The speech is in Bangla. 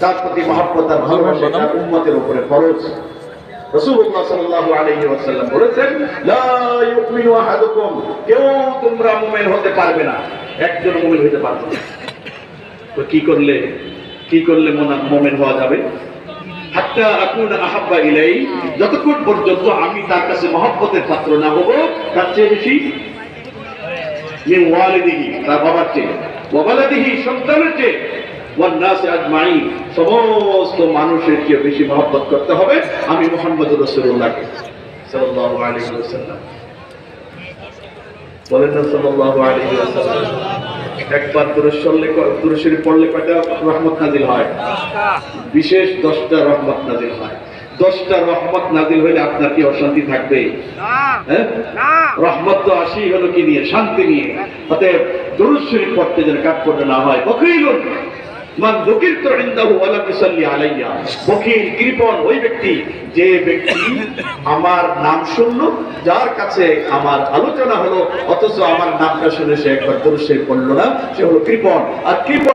তার প্রতি মহব্বত আর ভালোবাসা তার উম্মতের উপরে ফরজ। রাসূলুল্লাহ সাল্লাল্লাহু আলাইহি ওয়াসাল্লাম বলেছেন, লা ইউমিনু আহাদুকুম, কেউ তোমরা মুমিন হতে পারবে না, একজন মুমিন হতে পারবে না। তো কি করলে মুমিন হওয়া যাবে? হাত্তা আকুনা আহাব্বা ইলাই, যতক্ষণ পর্যন্ত আমি তার কাছে মহব্বতের পাত্র না হব, তার চেয়ে বেশি, মিন ওয়ালিদিহি, তার বাবার চেয়ে, ওয়া ওয়ালাদিহি, সন্তানের চেয়ে, ওয়ান নাসি আজমাইন, সমস্ত মানুষের চেয়ে বেশি মহব্বত করতে হবে আমি মুহাম্মদুর রাসূলুল্লাহকে সাল্লাল্লাহু আলাইহি ওয়াসাল্লাম। বলেন না সাল্লাল্লাহু আলাইহি ওয়াসাল্লাম। একবার দুরূদ শরীফ পড়লে কয়টা রহমত নাজিল হয়? বিশেষ 10টা রহমত নাজিল হয়। 10টা রহমত নাজিল হইলে আপনার কি অশান্তি থাকবে? না, রহমত তো আসি হলো কি নিয়ে? শান্তি নিয়ে। অতএব দুরূদ শরীফ পড়তে যেন কাট করতে না হয়। বখিলুন মান যুকিরতু ইনদাহু ওয়া লাম ইসাল্লি আলাইয়া, বখিল কৃপণ ওই ব্যক্তি যে ব্যক্তি আমার নাম শুনলো, যার কাছে আমার আলোচনা হলো, অথচ আমার নামটা শুনে সে একবার দুরূদ শরীফ পড়লো না, সে হলো কৃপণ। আর কৃপণ